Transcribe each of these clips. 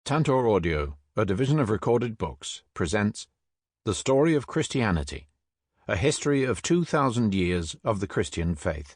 Tantor Audio, a division of Recorded Books, presents The Story of Christianity, a history of 2,000 years of the Christian faith,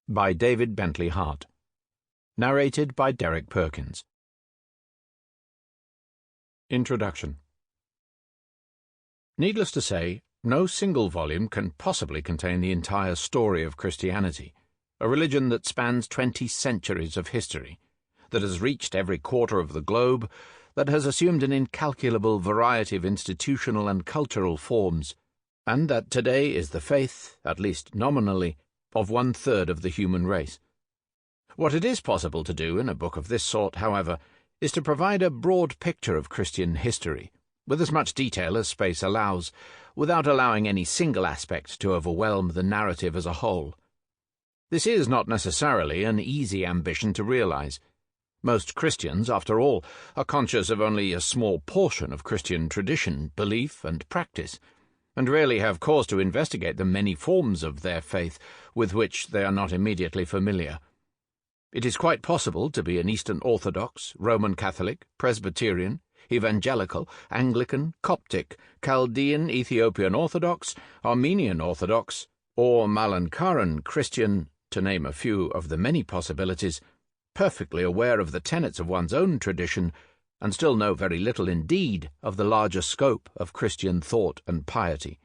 by David Bentley Hart. Narrated by Perkins. Introduction. Needless to say, no single volume can possibly contain the entire story of Christianity, a religion that spans 20 centuries of history, that has reached every quarter of the globe, that has assumed an incalculable variety of institutional and cultural forms, and that today is the faith, at least nominally, of 1/3 of the human race. What it is possible to do in a book of this sort, however, is to provide a broad picture of Christian history, with as much detail as space allows, without allowing any single aspect to overwhelm the narrative as a whole. This is not necessarily an easy ambition to realize. Most Christians, after all, are conscious of only a small portion of Christian tradition, belief, and practice, and rarely have cause to investigate the many forms of their faith with which they are not immediately familiar. It is quite possible to be an Eastern Orthodox, Roman Catholic, Presbyterian, Evangelical, Anglican, Coptic, Chaldean, Ethiopian Orthodox, Armenian Orthodox, or Malankaran Christian, to name a few of the many possibilities, perfectly aware of the tenets of one's own tradition, and still know very little indeed of the larger scope of Christian thought and piety.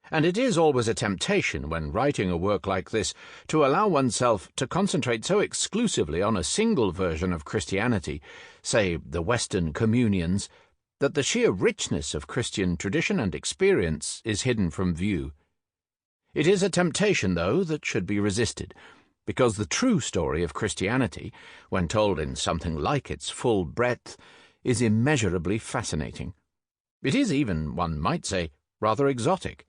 And it is always a temptation, when writing a work like this, to allow oneself to concentrate so exclusively on a single version of Christianity, say the Western communions, that the sheer richness of Christian tradition and experience is hidden from view. It is a temptation, though, that should be resisted, because the true story of Christianity, when told in something like its full breadth, is immeasurably fascinating. It is even, one might say, rather exotic.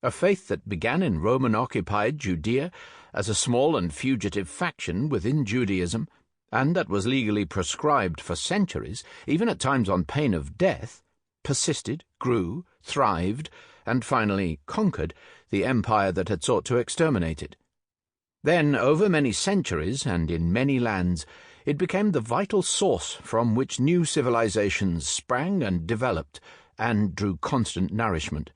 A faith that began in Roman-occupied Judea as a small and fugitive faction within Judaism, and that was legally proscribed for centuries, even at times on pain of death, persisted, grew, thrived, and finally conquered the empire that had sought to exterminate it. Then, over many centuries and in many lands, it became the vital source from which new civilizations sprang and developed, and drew constant nourishment.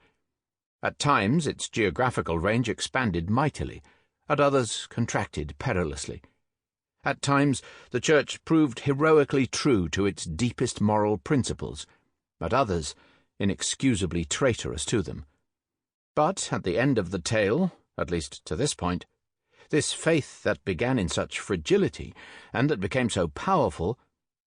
At times its geographical range expanded mightily, at others contracted perilously. At times the Church proved heroically true to its deepest moral principles, at others inexcusably traitorous to them. But at the end of the tale, at least to this point, this faith that began in such fragility, and that became so powerful,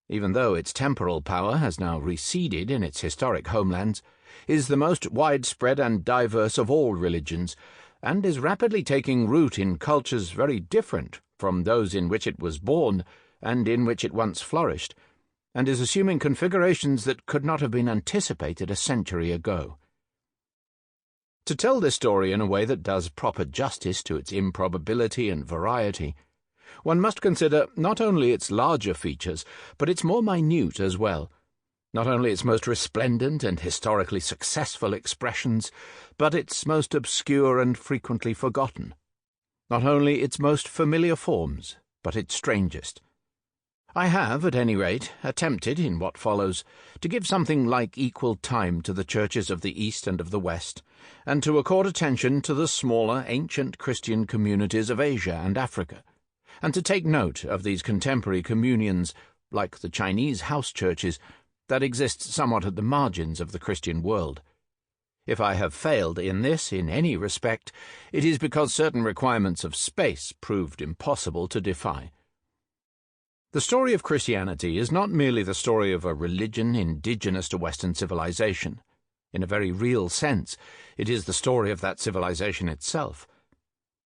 even though its temporal power has now receded in its historic homelands, is the most widespread and diverse of all religions, and is rapidly taking root in cultures very different from those in which it was born and in which it once flourished, and is assuming configurations that could not have been anticipated a century ago. To tell this story in a way that does proper justice to its improbability and variety, one must consider not only its larger features, but its more minute as well, not only its most resplendent and historically successful expressions, but its most obscure and frequently forgotten, not only its most familiar forms, but its strangest. I have, at any rate, attempted, in what follows, to give something like equal time to the churches of the East and of the West, and to accord attention to the smaller ancient Christian communities of Asia and Africa, and to take note of these contemporary communions, like the Chinese house churches, that exist somewhat at the margins of the Christian world. If I have failed in this in any respect, it is because certain requirements of space proved impossible to defy. The story of Christianity is not merely the story of a religion indigenous to Western civilization. In a very real sense, it is the story of that civilization itself.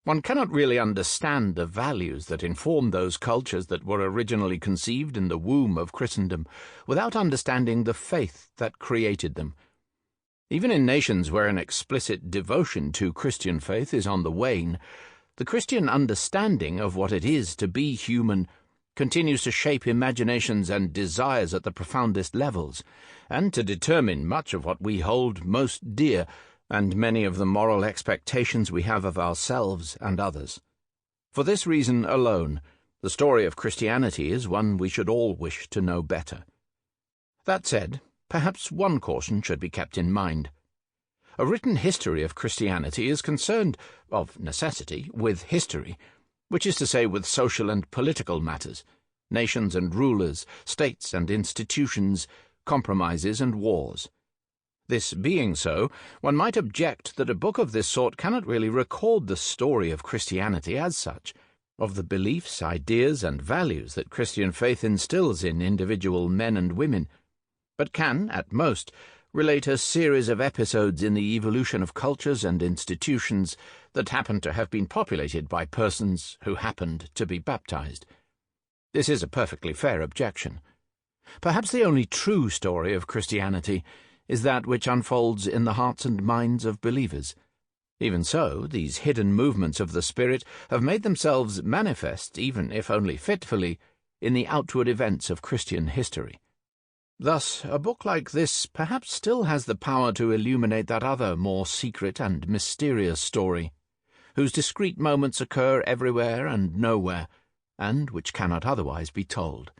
One cannot really understand the values that inform those cultures that were originally conceived in the womb of Christendom without understanding the faith that created them. Even in nations where an explicit devotion to Christian faith is on the wane, the Christian understanding of what it is to be human continues to shape imaginations and desires at the profoundest levels, and to determine much of what we hold most dear, and many of the moral expectations we have of ourselves and others. For this reason alone, the story of Christianity is one we should all wish to know better. That said, perhaps one caution should be kept in mind. A written history of Christianity is concerned, of necessity, with history, which is to say with social and political matters, nations and rulers, states and institutions, compromises and wars. This being so, one might object that a book of this sort cannot really record the story of Christianity as such, of the beliefs, ideas, and values that Christian faith instills in individual men and women, but can, at most, relate a series of episodes in the evolution of cultures and institutions that happen to have been populated by persons who happened to be baptized. This is a perfectly fair objection. Perhaps the only true story of Christianity is that which unfolds in the hearts and minds of believers. Even so, these hidden movements of the Spirit have made themselves manifest, even if only fitfully, in the outward events of Christian history. Thus, a book like this perhaps still has the power to illuminate that other, more secret and mysterious story, whose discrete moments occur everywhere and nowhere, and which cannot otherwise be told.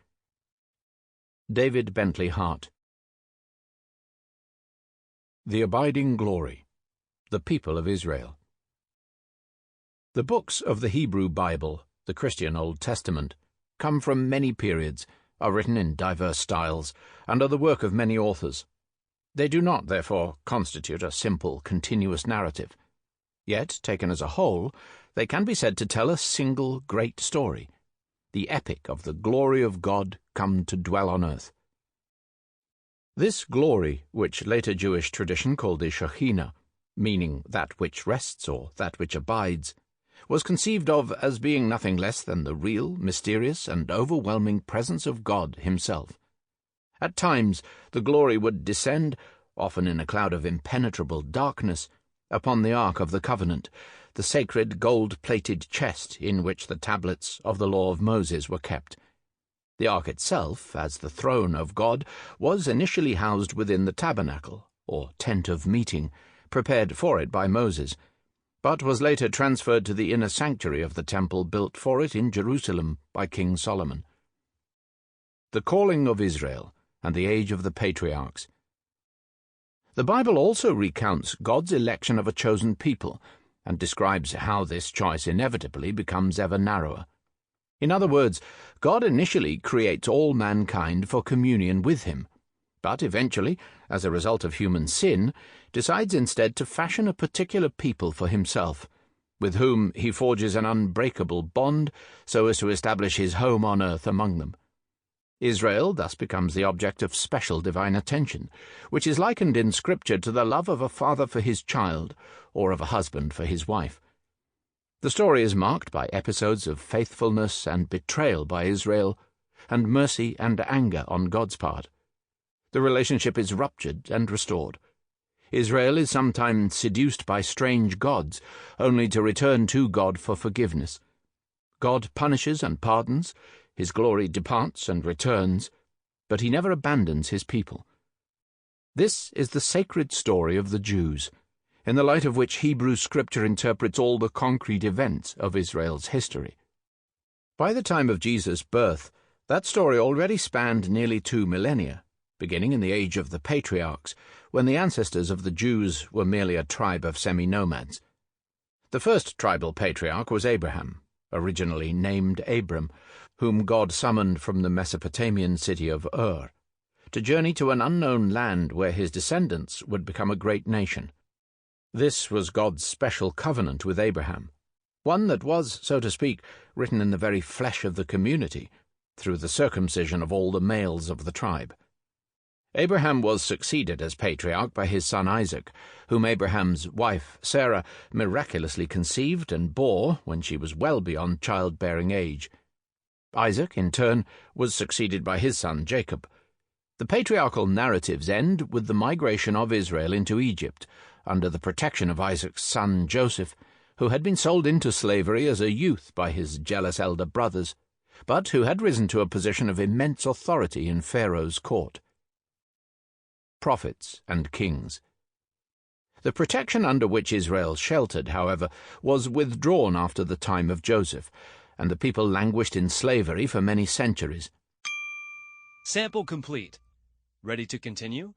David Bentley Hart. The Abiding Glory. The People of Israel. The books of the Hebrew Bible, the Christian Old Testament, come from many periods, are written in diverse styles, and are the work of many authors. They do not, therefore, constitute a simple, continuous narrative. Yet, taken as a whole, they can be said to tell a single great story, the epic of the glory of God come to dwell on earth. This glory, which later Jewish tradition called the Shekhinah, meaning that which rests or that which abides, was conceived of as being nothing less than the real, mysterious, and overwhelming presence of God himself. At times the glory would descend, often in a cloud of impenetrable darkness, upon the Ark of the Covenant, the sacred gold-plated chest in which the tablets of the law of Moses were kept. The Ark itself, as the throne of God, was initially housed within the tabernacle, or tent of meeting, prepared for it by Moses, but was later transferred to the inner sanctuary of the temple built for it in Jerusalem by King Solomon. The calling of Israel and the age of the patriarchs. The Bible also recounts God's election of a chosen people, and describes how this choice inevitably becomes ever narrower. In other words, God initially creates all mankind for communion with him, but eventually, as a result of human sin, decides instead to fashion a particular people for himself, with whom he forges an unbreakable bond so as to establish his home on earth among them. Israel thus becomes the object of special divine attention, which is likened in Scripture to the love of a father for his child, or of a husband for his wife. The story is marked by episodes of faithfulness and betrayal by Israel, and mercy and anger on God's part. The relationship is ruptured and restored. Israel is sometimes seduced by strange gods, only to return to God for forgiveness. God punishes and pardons, his glory departs and returns, but he never abandons his people. This is the sacred story of the Jews, in the light of which Hebrew Scripture interprets all the concrete events of Israel's history. By the time of Jesus' birth, that story already spanned nearly 2 millennia, beginning in the age of the patriarchs, when the ancestors of the Jews were merely a tribe of semi-nomads. The first tribal patriarch was Abraham, originally named Abram, whom God summoned from the Mesopotamian city of Ur, to journey to an unknown land where his descendants would become a great nation. This was God's special covenant with Abraham, one that was, so to speak, written in the very flesh of the community, through the circumcision of all the males of the tribe. Abraham was succeeded as patriarch by his son Isaac, whom Abraham's wife Sarah miraculously conceived and bore when she was well beyond childbearing age. Isaac, in turn, was succeeded by his son Jacob. The patriarchal narratives end with the migration of Israel into Egypt, under the protection of Isaac's son Joseph, who had been sold into slavery as a youth by his jealous elder brothers, but who had risen to a position of immense authority in Pharaoh's court. Prophets and kings. The protection under which Israel sheltered, however, was withdrawn after the time of Joseph, and the people languished in slavery for many centuries. Sample complete. Ready to continue?